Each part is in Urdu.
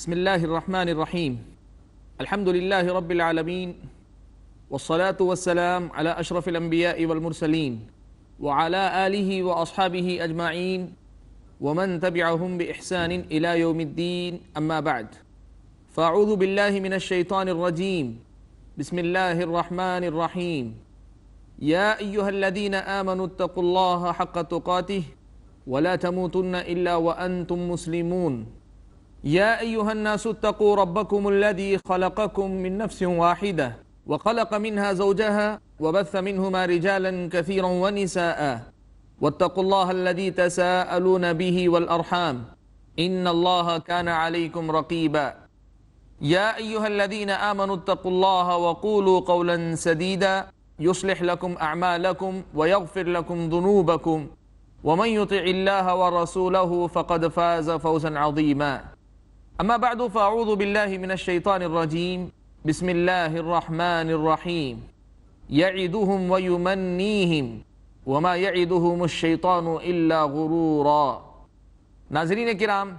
بسم الله الرحمن الرحيم. الحمد لله رب العالمين، والصلاة والسلام على أشرف الأنبياء والمرسلين وعلى آله وأصحابه أجمعين ومن تبعهم بإحسان إلى يوم الدين، أما بعد، فأعوذ بالله من الشيطان الرجيم. بسم الله الرحمن الرحيم. يا أيها الذين آمنوا اتقوا الله حق تقاته ولا تموتن إلا وأنتم مسلمون. يا أيها الناس اتقوا ربكم الذي خلقكم من نفس واحدة وخلق منها زوجها وبث منهما رجالا كثيرا ونساء واتقوا الله الذي تساءلون به والأرحام إن الله كان عليكم رقيبا. يا أيها الذين آمنوا اتقوا الله وقولوا قولا سديدا يصلح لكم أعمالكم ويغفر لكم ذنوبكم ومن يطع الله ورسوله فقد فاز فوزا عظيما. أما بعد، فأعوذ بالله من الشيطان الرجيم. بسم الله الرحمن الرحيم. يعدهم ويمنيهم وما يعدهم الشيطان إلا غرورا. ناظرین کرام،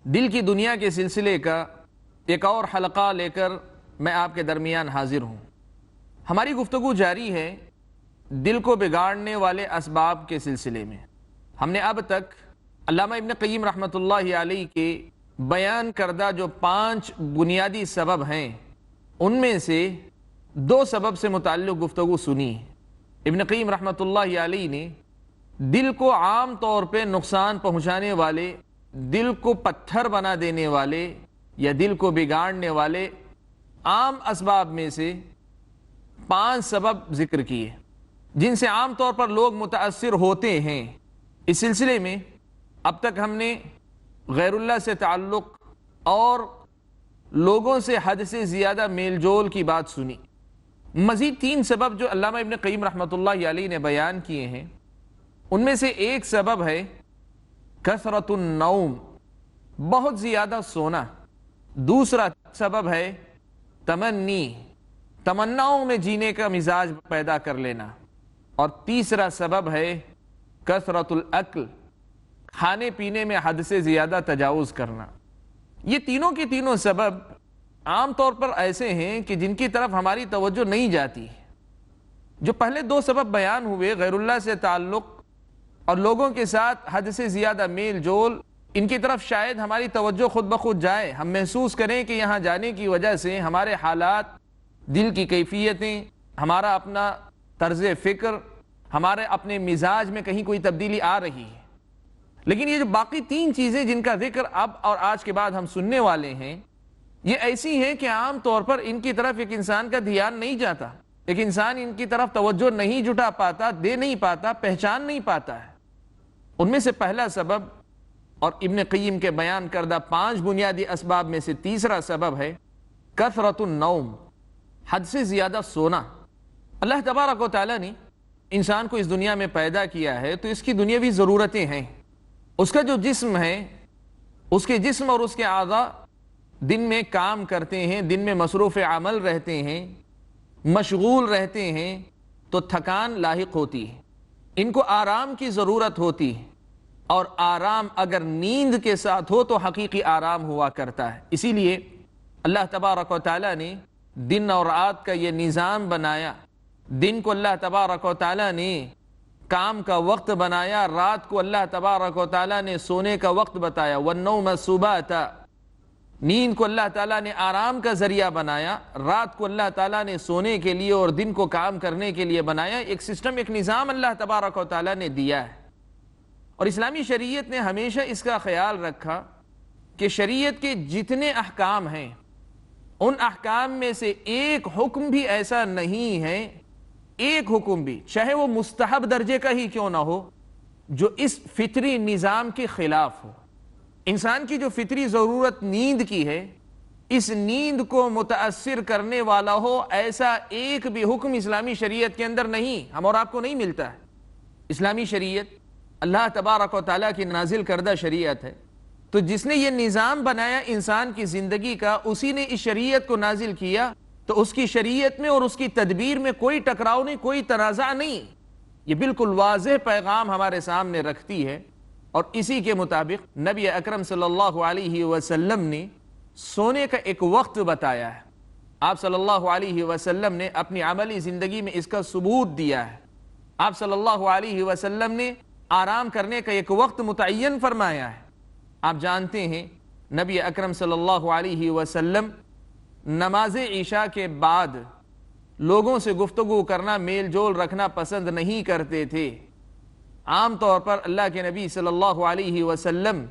دل کی دنیا کے سلسلے کا ایک اور حلقہ لے کر میں آپ کے درمیان حاضر ہوں. ہماری گفتگو جاری ہے دل کو بگاڑنے والے اسباب کے سلسلے میں. ہم نے اب تک علامہ ابن قیم رحمۃ اللہ علیہ کے بیان کردہ جو 5 بنیادی سبب ہیں ان میں سے 2 سبب سے متعلق گفتگو سنی. ابن قیم رحمۃ اللہ علیہ نے دل کو عام طور پہ نقصان پہنچانے والے، دل کو پتھر بنا دینے والے یا دل کو بگاڑنے والے عام اسباب میں سے 5 سبب ذکر کیے جن سے عام طور پر لوگ متاثر ہوتے ہیں. اس سلسلے میں اب تک ہم نے غیر اللہ سے تعلق اور لوگوں سے حد سے زیادہ میل جول کی بات سنی. مزید 3 سبب جو علامہ ابن قیم رحمۃ اللہ علیہ نے بیان کیے ہیں ان میں سے ایک سبب ہے کثرت النوم، بہت زیادہ سونا. دوسرا سبب ہے تمنی، تمناؤں میں جینے کا مزاج پیدا کر لینا. اور تیسرا سبب ہے کثرت الاکل، کھانے پینے میں حد سے زیادہ تجاوز کرنا. یہ تینوں کے تینوں سبب عام طور پر ایسے ہیں کہ جن کی طرف ہماری توجہ نہیں جاتی. جو پہلے 2 سبب بیان ہوئے، غیر اللہ سے تعلق اور لوگوں کے ساتھ حد سے زیادہ میل جول، ان کی طرف شاید ہماری توجہ خود بخود جائے، ہم محسوس کریں کہ یہاں جانے کی وجہ سے ہمارے حالات، دل کی کیفیتیں، ہمارا اپنا طرز فکر، ہمارے اپنے مزاج میں کہیں کوئی تبدیلی آ رہی ہے. لیکن یہ جو باقی 3 چیزیں جن کا ذکر اب اور آج کے بعد ہم سننے والے ہیں، یہ ایسی ہیں کہ عام طور پر ان کی طرف ایک انسان کا دھیان نہیں جاتا، ایک انسان ان کی طرف توجہ نہیں جٹا پاتا، دے نہیں پاتا، پہچان نہیں پاتا ہے. ان میں سے پہلا سبب اور ابن قیم کے بیان کردہ 5 بنیادی اسباب میں سے تیسرا سبب ہے کثرت النوم، حد سے زیادہ سونا. اللہ تبارک و تعالیٰ نے انسان کو اس دنیا میں پیدا کیا ہے تو اس کی دنیاوی ضرورتیں ہیں. اس کا جو جسم ہے، اس کے جسم اور اس کے اعضاء دن میں کام کرتے ہیں، دن میں مصروف عمل رہتے ہیں، مشغول رہتے ہیں تو تھکان لاحق ہوتی ہے. ان کو آرام کی ضرورت ہوتی ہے، اور آرام اگر نیند کے ساتھ ہو تو حقیقی آرام ہوا کرتا ہے. اسی لیے اللہ تبارک و تعالیٰ نے دن اور رات کا یہ نظام بنایا. دن کو اللہ تبارک و تعالیٰ نے کام کا وقت بنایا، رات کو اللہ تبارک و تعالیٰ نے سونے کا وقت بتایا. وَالنَّوْمَ سُبَاتًا، نیند کو اللہ تعالیٰ نے آرام کا ذریعہ بنایا، رات کو اللہ تعالیٰ نے سونے کے لیے اور دن کو کام کرنے کے لیے بنایا. ایک سسٹم، ایک نظام اللہ تبارک و تعالیٰ نے دیا ہے. اور اسلامی شریعت نے ہمیشہ اس کا خیال رکھا کہ شریعت کے جتنے احکام ہیں ان احکام میں سے ایک حکم بھی ایسا نہیں ہے، ایک حکم بھی چاہے وہ مستحب درجے کا ہی کیوں نہ ہو، جو اس فطری نظام کے خلاف ہو. انسان کی جو فطری ضرورت نیند کی ہے، اس نیند کو متاثر کرنے والا ہو ایسا ایک بھی حکم اسلامی شریعت کے اندر نہیں، ہم اور آپ کو نہیں ملتا ہے. اسلامی شریعت اللہ تبارک و تعالیٰ کی نازل کردہ شریعت ہے، تو جس نے یہ نظام بنایا انسان کی زندگی کا، اسی نے اس شریعت کو نازل کیا، تو اس کی شریعت میں اور اس کی تدبیر میں کوئی ٹکراؤ نہیں، کوئی تنازع نہیں. یہ بالکل واضح پیغام ہمارے سامنے رکھتی ہے. اور اسی کے مطابق نبی اکرم صلی اللہ علیہ وسلم نے سونے کا ایک وقت بتایا ہے. آپ صلی اللہ علیہ وسلم نے اپنی عملی زندگی میں اس کا ثبوت دیا ہے. آپ صلی اللہ علیہ وسلم نے آرام کرنے کا ایک وقت متعین فرمایا ہے. آپ جانتے ہیں نبی اکرم صلی اللہ علیہ وسلم نماز عشاء کے بعد لوگوں سے گفتگو کرنا، میل جول رکھنا پسند نہیں کرتے تھے. عام طور پر اللہ کے نبی صلی اللہ علیہ وسلم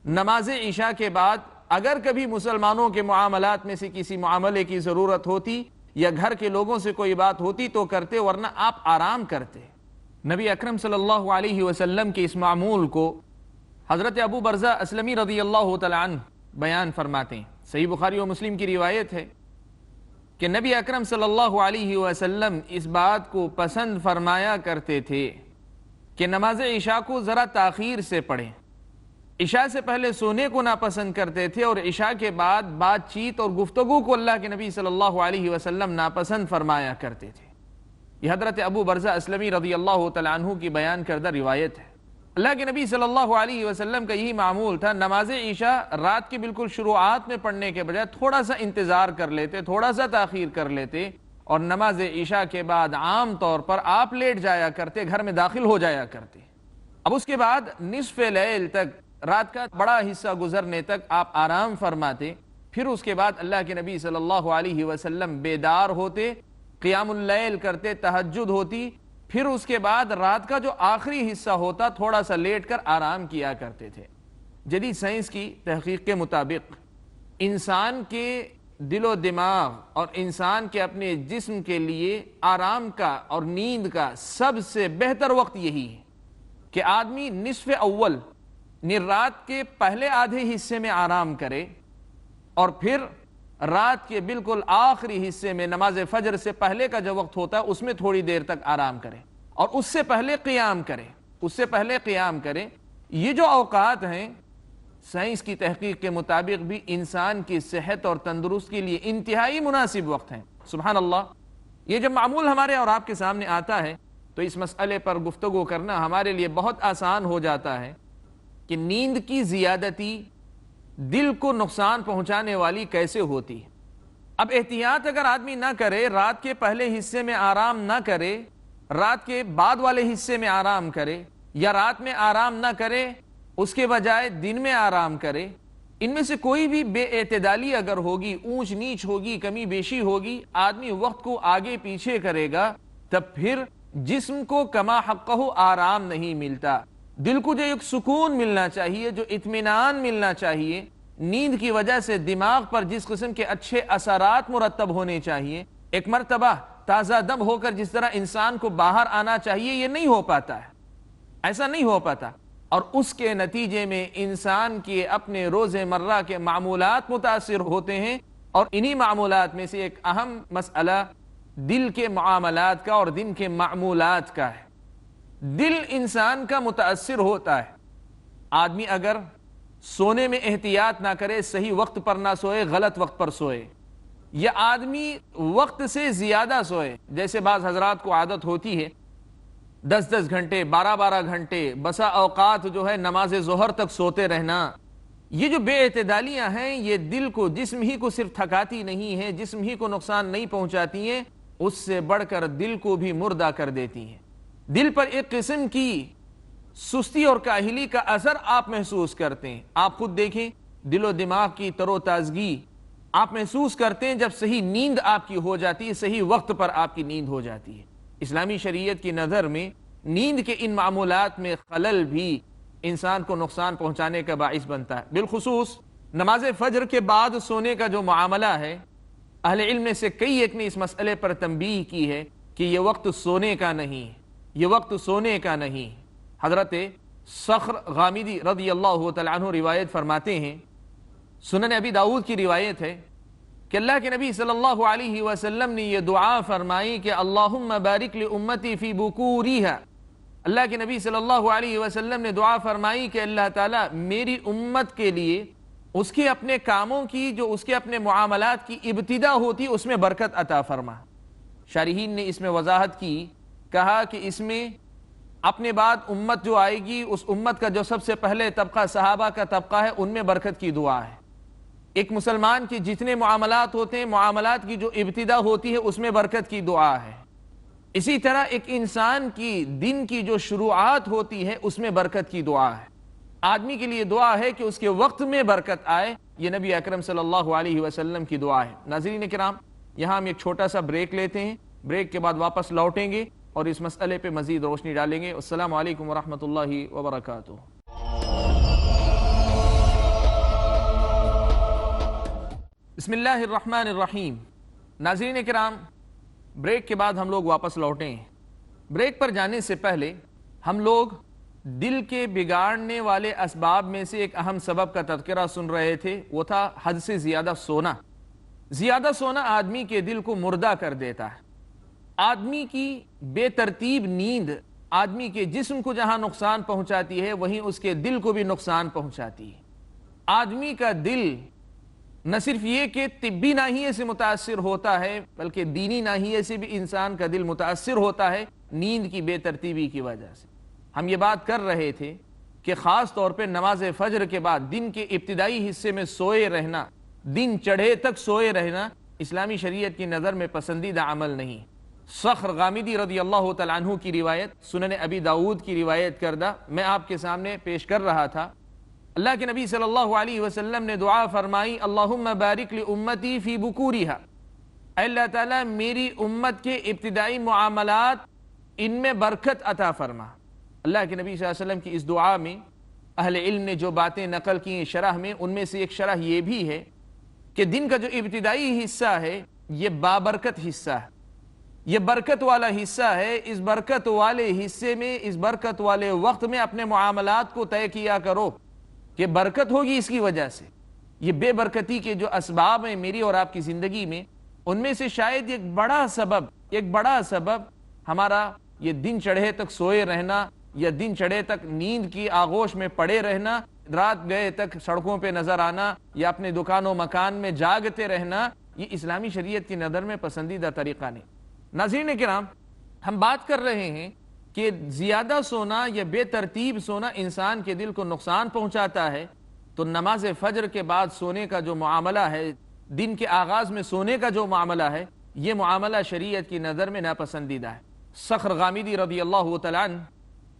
نماز عشاء کے بعد اگر کبھی مسلمانوں کے معاملات میں سے کسی معاملے کی ضرورت ہوتی یا گھر کے لوگوں سے کوئی بات ہوتی تو کرتے، ورنہ آپ آرام کرتے. نبی اکرم صلی اللہ علیہ وسلم کے اس معمول کو حضرت ابو برزہ اسلمی رضی اللہ تعالیٰ عنہ بیان فرماتے ہیں. صحیح بخاری و مسلم کی روایت ہے کہ نبی اکرم صلی اللہ علیہ وسلم اس بات کو پسند فرمایا کرتے تھے کہ نماز عشاء کو ذرا تاخیر سے پڑھیں. عشاء سے پہلے سونے کو ناپسند کرتے تھے اور عشاء کے بعد بات چیت اور گفتگو کو اللہ کے نبی صلی اللہ علیہ وسلم ناپسند فرمایا کرتے تھے. یہ حضرت ابو برزہ اسلمی رضی اللہ تعالیٰ عنہ کی بیان کردہ روایت ہے. اللہ کے نبی صلی اللہ علیہ وسلم کا یہی معمول تھا. نماز عشاء رات کے بالکل شروعات میں پڑھنے کے بجائے تھوڑا سا انتظار کر لیتے، تھوڑا سا تاخیر کر لیتے، اور نماز عشاء کے بعد عام طور پر آپ لیٹ جایا کرتے، گھر میں داخل ہو جایا کرتے. اب اس کے بعد نصف لیل تک، رات کا بڑا حصہ گزرنے تک آپ آرام فرماتے. پھر اس کے بعد اللہ کے نبی صلی اللہ علیہ وسلم بیدار ہوتے، قیام اللیل کرتے، تہجد ہوتی. پھر اس کے بعد رات کا جو آخری حصہ ہوتا تھوڑا سا لیٹ کر آرام کیا کرتے تھے. جدید سائنس کی تحقیق کے مطابق انسان کے دل و دماغ اور انسان کے اپنے جسم کے لیے آرام کا اور نیند کا سب سے بہتر وقت یہی ہے کہ آدمی نصف اول رات کے پہلے آدھے حصے میں آرام کرے اور پھر رات کے بالکل آخری حصے میں نماز فجر سے پہلے کا جو وقت ہوتا ہے اس میں تھوڑی دیر تک آرام کرے اور اس سے پہلے قیام کرے. یہ جو اوقات ہیں سائنس کی تحقیق کے مطابق بھی انسان کی صحت اور تندرست کے لیے انتہائی مناسب وقت ہیں. سبحان اللہ. یہ جب معمول ہمارے اور آپ کے سامنے آتا ہے تو اس مسئلے پر گفتگو کرنا ہمارے لیے بہت آسان ہو جاتا ہے کہ نیند کی زیادتی دل کو نقصان پہنچانے والی کیسے ہوتی ہے. اب احتیاط اگر آدمی نہ کرے، رات کے پہلے حصے میں آرام نہ کرے، رات کے بعد والے حصے میں آرام کرے، یا رات میں آرام نہ کرے اس کے بجائے دن میں آرام کرے، ان میں سے کوئی بھی بے اعتدالی اگر ہوگی، اونچ نیچ ہوگی، کمی بیشی ہوگی، آدمی وقت کو آگے پیچھے کرے گا، تب پھر جسم کو کما حقہ آرام نہیں ملتا. دل کو جو ایک سکون ملنا چاہیے، جو اطمینان ملنا چاہیے، نیند کی وجہ سے دماغ پر جس قسم کے اچھے اثرات مرتب ہونے چاہیے، ایک مرتبہ تازہ دم ہو کر جس طرح انسان کو باہر آنا چاہیے، یہ نہیں ہو پاتا ہے، ایسا نہیں ہو پاتا. اور اس کے نتیجے میں انسان کے اپنے روز مرہ کے معمولات متاثر ہوتے ہیں. اور انہی معمولات میں سے ایک اہم مسئلہ دل کے معاملات کا اور دن کے معمولات کا ہے. دل انسان کا متاثر ہوتا ہے. آدمی اگر سونے میں احتیاط نہ کرے، صحیح وقت پر نہ سوئے، غلط وقت پر سوئے، یا آدمی وقت سے زیادہ سوئے، جیسے بعض حضرات کو عادت ہوتی ہے 10 گھنٹے 12 گھنٹے بسا اوقات جو ہے نماز ظہر تک سوتے رہنا، یہ جو بے اعتدالیاں ہیں یہ دل کو، جسم ہی کو صرف تھکاتی نہیں ہیں، جسم ہی کو نقصان نہیں پہنچاتی ہیں، اس سے بڑھ کر دل کو بھی مردہ کر دیتی ہیں. دل پر ایک قسم کی سستی اور کاہلی کا اثر آپ محسوس کرتے ہیں. آپ خود دیکھیں، دل و دماغ کی تر و تازگی آپ محسوس کرتے ہیں جب صحیح نیند آپ کی ہو جاتی ہے، صحیح وقت پر آپ کی نیند ہو جاتی ہے. اسلامی شریعت کی نظر میں نیند کے ان معمولات میں خلل بھی انسان کو نقصان پہنچانے کا باعث بنتا ہے. بالخصوص نماز فجر کے بعد سونے کا جو معاملہ ہے، اہل علم میں سے کئی ایک نے اس مسئلے پر تنبیہ کی ہے کہ یہ وقت سونے کا نہیں، یہ وقت سونے کا نہیں. حضرت صخر غامدی رضی اللہ تعالیٰ عنہ روایت فرماتے ہیں، سنن ابی داؤد کی روایت ہے کہ اللہ کے نبی صلی اللہ علیہ وسلم نے یہ دعا فرمائی کہ اللہم بارک لامتی فی بکوریہا. اللہ کے نبی صلی اللہ علیہ وسلم نے دعا فرمائی کہ اللہ تعالیٰ میری امت کے لیے اس کے اپنے کاموں کی، جو اس کے اپنے معاملات کی ابتدا ہوتی، اس میں برکت عطا فرما. شارحین نے اس میں وضاحت کی، کہا کہ اس میں اپنے بعد امت جو آئے گی، اس امت کا جو سب سے پہلے طبقہ صحابہ کا طبقہ ہے، ان میں برکت کی دعا ہے. ایک مسلمان کے جتنے معاملات ہوتے ہیں، معاملات کی جو ابتدا ہوتی ہے اس میں برکت کی دعا ہے. اسی طرح ایک انسان کی دن کی جو شروعات ہوتی ہے اس میں برکت کی دعا ہے. آدمی کے لیے دعا ہے کہ اس کے وقت میں برکت آئے، یہ نبی اکرم صلی اللہ علیہ وسلم کی دعا ہے. ناظرین کرام، یہاں ہم ایک چھوٹا سا بریک لیتے ہیں، بریک کے بعد واپس لوٹیں گے اور اس مسئلے پہ مزید روشنی ڈالیں گے. السلام علیکم ورحمۃ اللہ وبرکاتہ. بسم اللہ الرحمن الرحیم. ناظرین کرام، بریک کے بعد ہم لوگ واپس لوٹے ہیں. بریک پر جانے سے پہلے ہم لوگ دل کے بگاڑنے والے اسباب میں سے ایک اہم سبب کا تذکرہ سن رہے تھے، وہ تھا حد سے زیادہ سونا. زیادہ سونا آدمی کے دل کو مردہ کر دیتا ہے. آدمی کی بے ترتیب نیند آدمی کے جسم کو جہاں نقصان پہنچاتی ہے وہیں اس کے دل کو بھی نقصان پہنچاتی ہے. آدمی کا دل نہ صرف یہ کہ طبی ناحیے سے متاثر ہوتا ہے بلکہ دینی ناحیے سے بھی انسان کا دل متاثر ہوتا ہے نیند کی بے ترتیبی کی وجہ سے. ہم یہ بات کر رہے تھے کہ خاص طور پہ نماز فجر کے بعد دن کے ابتدائی حصے میں سوئے رہنا، دن چڑھے تک سوئے رہنا اسلامی شریعت کی نظر میں پسندیدہ عمل نہیں. صخر غامدی رضی اللہ تعالیٰ عنہ کی روایت، سنن ابی داؤد کی روایت کردہ میں آپ کے سامنے پیش کر رہا تھا. اللہ کے نبی صلی اللہ علیہ وسلم نے دعا فرمائی، اللہم بارک لامتی فی بکورہا، اے اللہ تعالیٰ میری امت کے ابتدائی معاملات ان میں برکت عطا فرما. اللہ کے نبی صلی اللہ علیہ وسلم کی اس دعا میں اہل علم نے جو باتیں نقل کی شرح میں، ان میں سے ایک شرح یہ بھی ہے کہ دن کا جو ابتدائی حصہ ہے یہ بابرکت حصہ ہے، یہ برکت والا حصہ ہے. اس برکت والے حصے میں، اس برکت والے وقت میں اپنے معاملات کو طے کیا کرو کہ برکت ہوگی اس کی وجہ سے. یہ بے برکتی کے جو اسباب ہیں میری اور آپ کی زندگی میں، ان میں سے شاید ایک بڑا سبب ہمارا یہ دن چڑھے تک سوئے رہنا یا دن چڑھے تک نیند کی آغوش میں پڑے رہنا، رات گئے تک سڑکوں پہ نظر آنا یا اپنے دکان و مکان میں جاگتے رہنا، یہ اسلامی شریعت کی نظر میں پسندیدہ طریقہ نہیں. ناظرین کرام، ہم بات کر رہے ہیں کہ زیادہ سونا یا بے ترتیب سونا انسان کے دل کو نقصان پہنچاتا ہے. تو نماز فجر کے بعد سونے کا جو معاملہ ہے، دن کے آغاز میں سونے کا جو معاملہ ہے، یہ معاملہ شریعت کی نظر میں ناپسندیدہ ہے. صخر غامدی رضی اللہ تعالیٰ عنہ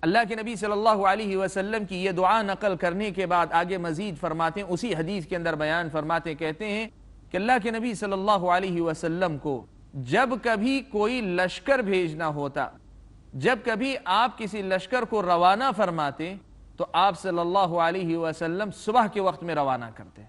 اللہ کے نبی صلی اللہ علیہ وسلم کی یہ دعا نقل کرنے کے بعد آگے مزید فرماتے ہیں، اسی حدیث کے اندر بیان فرماتے کہتے ہیں کہ اللہ کے نبی صلی اللہ علیہ وسلم کو جب کبھی کوئی لشکر بھیجنا ہوتا، جب کبھی آپ کسی لشکر کو روانہ فرماتے تو آپ صلی اللہ علیہ وسلم صبح کے وقت میں روانہ کرتے.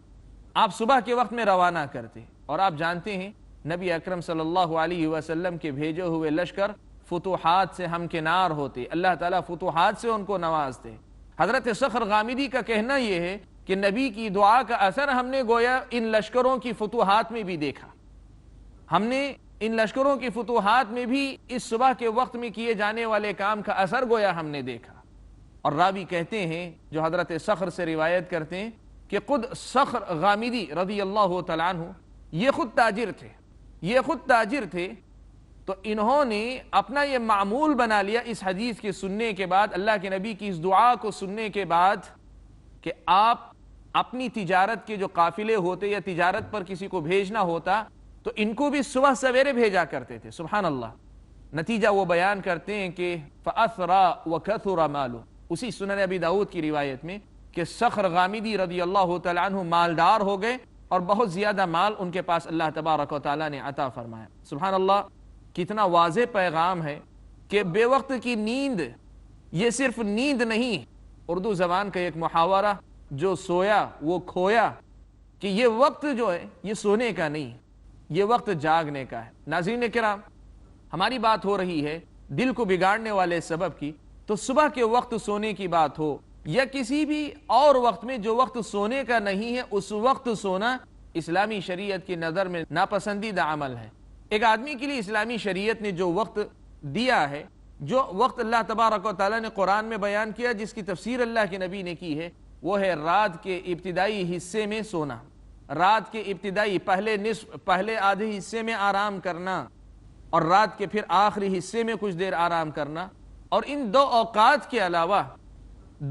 آپ صبح کے وقت میں روانہ کرتے. اور آپ جانتے ہیں نبی اکرم صلی اللہ علیہ وسلم کے بھیجے ہوئے لشکر فتوحات سے ہمکنار ہوتے، اللہ تعالیٰ فتوحات سے ان کو نوازتے. حضرت صخر غامدی کا کہنا یہ ہے کہ نبی کی دعا کا اثر ہم نے گویا ان لشکروں کی فتوحات میں بھی دیکھا. ہم نے ان لشکروں کی فتوحات میں بھی اس صبح کے وقت میں کیے جانے والے کام کا اثر گویا ہم نے دیکھا. اور راوی کہتے ہیں جو حضرت صخر سے روایت کرتے ہیں کہ خود صخر غامدی رضی اللہ تعالیٰ عنہ یہ خود تاجر تھے. تو انہوں نے اپنا یہ معمول بنا لیا اس حدیث کے سننے کے بعد، اللہ کے نبی کی اس دعا کو سننے کے بعد، کہ آپ اپنی تجارت کے جو قافلے ہوتے یا تجارت پر کسی کو بھیجنا ہوتا تو ان کو بھی صبح سویرے بھیجا کرتے تھے. سبحان اللہ. نتیجہ وہ بیان کرتے ہیں کہ فَأَثْرَى وَكَثُرَ مَالُ، اسی سنن ابی داؤد کی روایت میں کہ صخر غامدی رضی اللہ تعالیٰ عنہ مالدار ہو گئے اور بہت زیادہ مال ان کے پاس اللہ تبارک و تعالیٰ نے عطا فرمایا. سبحان اللہ. کتنا واضح پیغام ہے کہ بے وقت کی نیند یہ صرف نیند نہیں. اردو زبان کا ایک محاورہ، جو سویا وہ کھویا، کہ یہ وقت جو ہے یہ سونے کا نہیں، یہ وقت جاگنے کا ہے. ناظرین کرام، ہماری بات ہو رہی ہے دل کو بگاڑنے والے سبب کی، تو صبح کے وقت سونے کی بات ہو یا کسی بھی اور وقت میں جو وقت سونے کا نہیں ہے، اس وقت سونا اسلامی شریعت کی نظر میں ناپسندیدہ عمل ہے. ایک آدمی کے لیے اسلامی شریعت نے جو وقت دیا ہے، جو وقت اللہ تبارک و تعالیٰ نے قرآن میں بیان کیا، جس کی تفسیر اللہ کے نبی نے کی ہے، وہ ہے رات کے ابتدائی حصے میں سونا. رات کے ابتدائی پہلے آدھے حصے میں آرام کرنا اور رات کے پھر آخری حصے میں کچھ دیر آرام کرنا. اور ان دو اوقات کے علاوہ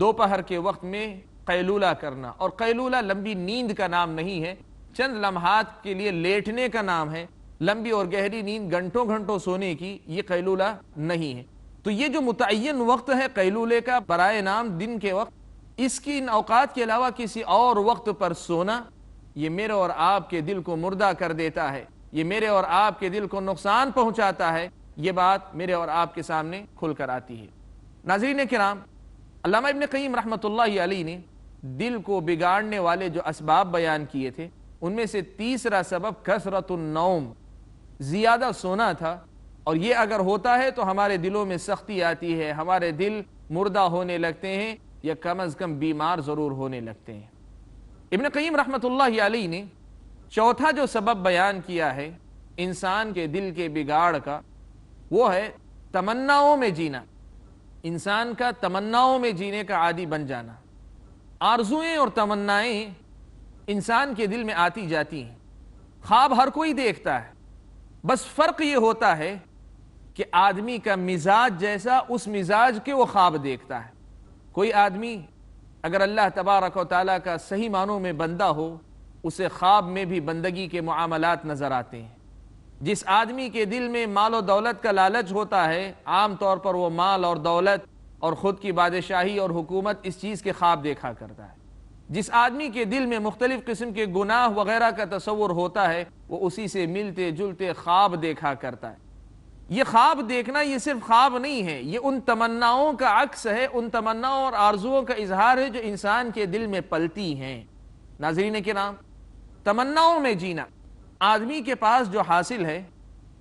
دوپہر کے وقت میں قیلولہ کرنا. اور قیلولہ لمبی نیند کا نام نہیں ہے، چند لمحات کے لیے لیٹنے کا نام ہے، لمبی اور گہری نیند گھنٹوں گھنٹوں سونے کی یہ قیلولہ نہیں ہے۔ تو یہ جو متعین وقت ہے قیلولے کا برائے نام دن کے وقت، اس کی ان اوقات کے علاوہ کسی اور وقت پر سونا، یہ میرے اور آپ کے دل کو مردہ کر دیتا ہے، یہ میرے اور آپ کے دل کو نقصان پہنچاتا ہے۔ یہ بات میرے اور آپ کے سامنے کھل کر آتی ہے۔ ناظرین کرام، علامہ ابن قیم رحمۃ اللہ علیہ نے دل کو بگاڑنے والے جو اسباب بیان کیے تھے، ان میں سے تیسرا سبب کثرت النوم، زیادہ سونا تھا، اور یہ اگر ہوتا ہے تو ہمارے دلوں میں سختی آتی ہے، ہمارے دل مردہ ہونے لگتے ہیں یا کم از کم بیمار ضرور ہونے لگتے ہیں۔ ابن قیم رحمۃ اللہ علیہ نے چوتھا جو سبب بیان کیا ہے انسان کے دل کے بگاڑ کا، وہ ہے تمناؤں میں جینا، انسان کا تمناؤں میں جینے کا عادی بن جانا۔ آرزوئیں اور تمنائیں انسان کے دل میں آتی جاتی ہیں، خواب ہر کوئی دیکھتا ہے، بس فرق یہ ہوتا ہے کہ آدمی کا مزاج جیسا اس مزاج کے وہ خواب دیکھتا ہے۔ کوئی آدمی اگر اللہ تبارک و تعالیٰ کا صحیح معنوں میں بندہ ہو، اسے خواب میں بھی بندگی کے معاملات نظر آتے ہیں۔ جس آدمی کے دل میں مال و دولت کا لالچ ہوتا ہے، عام طور پر وہ مال اور دولت اور خود کی بادشاہی اور حکومت اس چیز کے خواب دیکھا کرتا ہے۔ جس آدمی کے دل میں مختلف قسم کے گناہ وغیرہ کا تصور ہوتا ہے، وہ اسی سے ملتے جلتے خواب دیکھا کرتا ہے۔ یہ خواب دیکھنا یہ صرف خواب نہیں ہے، یہ ان تمناؤں کا عکس ہے، ان تمناؤں اور آرزوؤں کا اظہار ہے جو انسان کے دل میں پلتی ہیں۔ ناظرین کرام، تمناؤں میں جینا، آدمی کے پاس جو حاصل ہے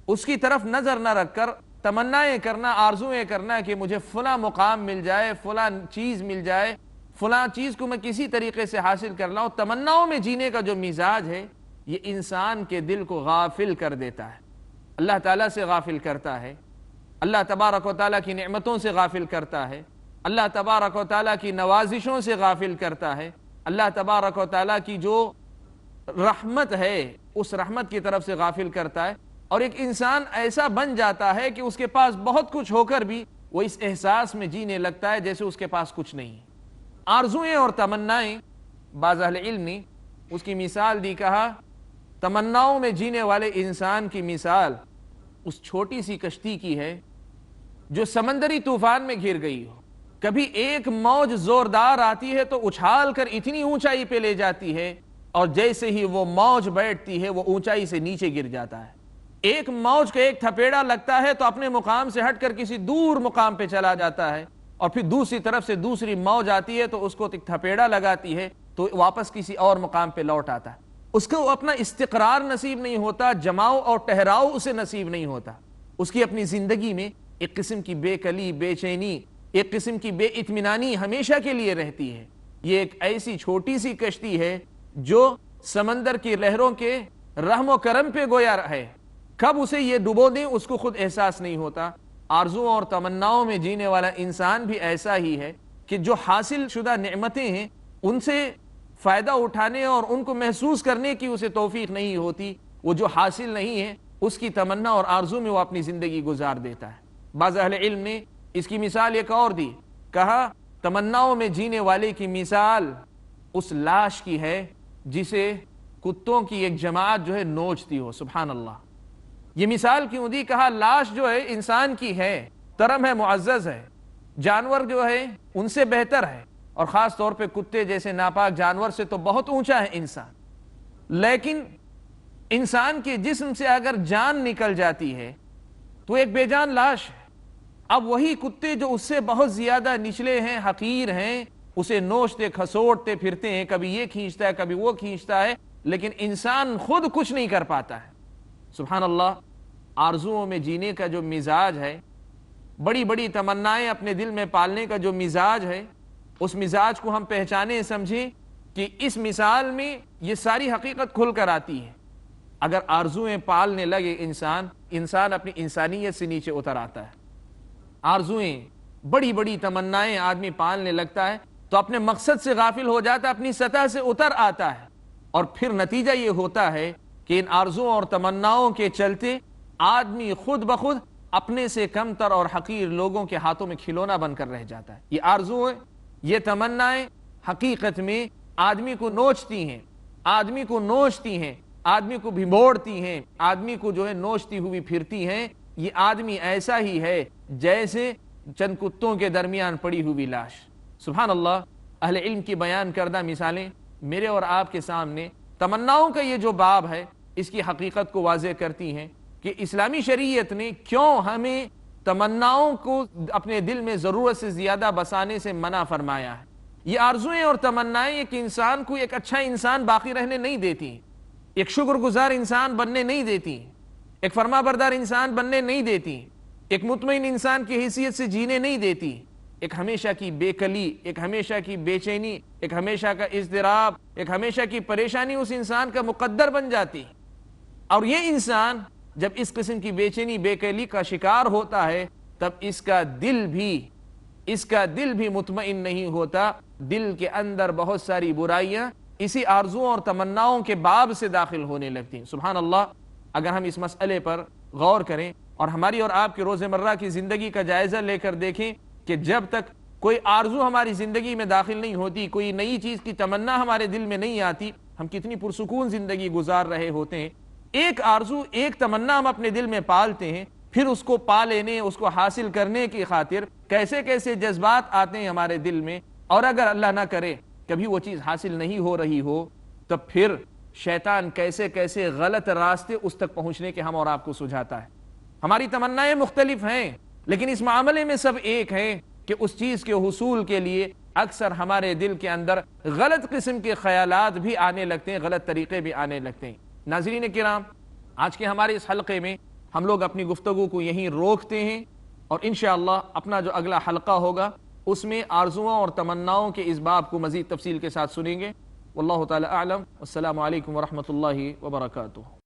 اس کی طرف نظر نہ رکھ کر تمنائیں کرنا، آرزویں کرنا کہ مجھے فلاں مقام مل جائے، فلاں چیز مل جائے، فلاں چیز کو میں کسی طریقے سے حاصل کر لاؤں، تمناؤں میں جینے کا جو مزاج ہے یہ انسان کے دل کو غافل کر دیتا ہے، اللہ تعالیٰ سے غافل کرتا ہے، اللہ تبارک و تعالیٰ کی نعمتوں سے غافل کرتا ہے، اللہ تبارک و تعالیٰ کی نوازشوں سے غافل کرتا ہے، اللہ تبارک و تعالیٰ کی جو رحمت ہے اس رحمت کی طرف سے غافل کرتا ہے، اور ایک انسان ایسا بن جاتا ہے کہ اس کے پاس بہت کچھ ہو کر بھی وہ اس احساس میں جینے لگتا ہے جیسے اس کے پاس کچھ نہیں ہے۔ آرزویں اور تمنائیں، بعض اہل علم نے اس کی مثال دی، کہا تمناؤں میں جینے والے انسان کی مثال اس چھوٹی سی کشتی کی ہے جو سمندری طوفان میں گر گئی ہو۔ کبھی ایک موج زوردار آتی ہے تو اچھال کر اتنی اونچائی پہ لے جاتی ہے، اور جیسے ہی وہ موج بیٹھتی ہے وہ اونچائی سے نیچے گر جاتا ہے۔ ایک موج کا ایک تھپیڑا لگتا ہے تو اپنے مقام سے ہٹ کر کسی دور مقام پہ چلا جاتا ہے، اور پھر دوسری طرف سے دوسری موج آتی ہے تو اس کو ایک تھپیڑا لگاتی ہے تو واپس کسی اور مقام پہ لوٹ آتا ہے۔ اس کو اپنا استقرار نصیب نہیں ہوتا، جماؤ اور ٹھہراؤ اسے نصیب نہیں ہوتا۔ اس کی اپنی زندگی میں ایک قسم کی بے کلی، بے چینی، ایک قسم کی بے اطمینانی ہمیشہ کے لیے رہتی ہے۔ یہ ایک ایسی چھوٹی سی کشتی ہے جو سمندر کی لہروں کے رحم و کرم پہ گویا ہے، کب اسے یہ ڈبو دیں اس کو خود احساس نہیں ہوتا۔ آرزوؤں اور تمناؤں میں جینے والا انسان بھی ایسا ہی ہے کہ جو حاصل شدہ نعمتیں ہیں ان سے فائدہ اٹھانے اور ان کو محسوس کرنے کی اسے توفیق نہیں ہوتی، وہ جو حاصل نہیں ہے اس کی تمنا اور آرزو میں وہ اپنی زندگی گزار دیتا ہے۔ بعض اہل علم نے اس کی مثال ایک اور دی، کہا تمناؤں میں جینے والے کی مثال اس لاش کی ہے جسے کتوں کی ایک جماعت جو ہے نوچتی ہو۔ سبحان اللہ، یہ مثال کیوں دی؟ کہا لاش جو ہے انسان کی ہے، محترم ہے، معزز ہے، جانور جو ہے ان سے بہتر ہے، اور خاص طور پہ کتے جیسے ناپاک جانور سے تو بہت اونچا ہے انسان، لیکن انسان کے جسم سے اگر جان نکل جاتی ہے تو ایک بے جان لاش ہے۔ اب وہی کتے جو اس سے بہت زیادہ نچلے ہیں، حقیر ہیں، اسے نوچتے کھسوٹتے پھرتے ہیں، کبھی یہ کھینچتا ہے کبھی وہ کھینچتا ہے، لیکن انسان خود کچھ نہیں کر پاتا ہے۔ سبحان اللہ، آرزوؤں میں جینے کا جو مزاج ہے، بڑی بڑی تمنائیں اپنے دل میں پالنے کا جو مزاج ہے، اس مزاج کو ہم پہچانیں، سمجھیں کہ اس مثال میں یہ ساری حقیقت کھل کر آتی ہے۔ اگر آرزویں پالنے لگے انسان اپنی انسانیت سے نیچے اتر آتا ہے۔ آرزویں، بڑی بڑی تمنائیں آدمی پالنے لگتا ہے تو اپنے مقصد سے غافل ہو جاتا ہے، اپنی سطح سے اتر آتا ہے، اور پھر نتیجہ یہ ہوتا ہے کہ ان آرزوؤں اور تمناؤں کے چلتے آدمی خود بخود اپنے سے کم تر اور حقیر لوگوں کے ہاتھوں میں کھلونا بن کر رہ جاتا ہے۔ یہ آرزویں، یہ تمنائیں حقیقت میں آدمی کو نوچتی ہیں، آدمی کو نوچتی ہیں، آدمی کو بھگوڑتی ہیں، آدمی کو جو ہے نوچتی ہوئی پھرتی ہیں، یہ آدمی ایسا ہی ہے جیسے چند کتوں کے درمیان پڑی ہوئی لاش۔ سبحان اللہ، اہل علم کی بیان کردہ مثالیں میرے اور آپ کے سامنے تمناؤں کا یہ جو باب ہے اس کی حقیقت کو واضح کرتی ہیں کہ اسلامی شریعت نے کیوں ہمیں تمناؤں کو اپنے دل میں ضرورت سے زیادہ بسانے سے منع فرمایا ہے۔ یہ آرزویں اور تمنائیں ایک انسان کو ایک اچھا انسان باقی رہنے نہیں دیتی، ایک شکر گزار انسان بننے نہیں دیتی، ایک فرما بردار انسان بننے نہیں دیتی، ایک مطمئن انسان کی حیثیت سے جینے نہیں دیتی، ایک ہمیشہ کی بے کلی، ایک ہمیشہ کی بے چینی، ایک ہمیشہ کا اضطراب، ایک ہمیشہ کی پریشانی اس انسان کا مقدر بن جاتی۔ اور یہ انسان جب اس قسم کی بے چینی بے کلی کا شکار ہوتا ہے تب اس کا دل بھی مطمئن نہیں ہوتا، دل کے اندر بہت ساری برائیاں اسی آرزوؤں اور تمناؤں کے باب سے داخل ہونے لگتی ہیں۔ سبحان اللہ، اگر ہم اس مسئلے پر غور کریں اور ہماری اور آپ کے روزمرہ کی زندگی کا جائزہ لے کر دیکھیں کہ جب تک کوئی آرزو ہماری زندگی میں داخل نہیں ہوتی، کوئی نئی چیز کی تمنا ہمارے دل میں نہیں آتی، ہم کتنی پرسکون زندگی گزار رہے ہوتے ہیں۔ ایک آرزو، ایک تمنا ہم اپنے دل میں پالتے ہیں، پھر اس کو پا لینے، اس کو حاصل کرنے کی خاطر کیسے کیسے جذبات آتے ہیں ہمارے دل میں، اور اگر اللہ نہ کرے کبھی وہ چیز حاصل نہیں ہو رہی ہو تو پھر شیطان کیسے کیسے غلط راستے اس تک پہنچنے کے ہم اور آپ کو سجھاتا ہے۔ ہماری تمنائیں مختلف ہیں لیکن اس معاملے میں سب ایک ہیں کہ اس چیز کے حصول کے لیے اکثر ہمارے دل کے اندر غلط قسم کے خیالات بھی آنے لگتے ہیں، غلط طریقے بھی آنے لگتے ہیں۔ ناظرین کرام، آج کے ہمارے اس حلقے میں ہم لوگ اپنی گفتگو کو یہیں روکتے ہیں اور انشاءاللہ اپنا جو اگلا حلقہ ہوگا اس میں آرزوؤں اور تمناؤں کے اس باب کو مزید تفصیل کے ساتھ سنیں گے۔ واللہ تعالی اعلم۔ السلام علیکم ورحمۃ اللہ وبرکاتہ۔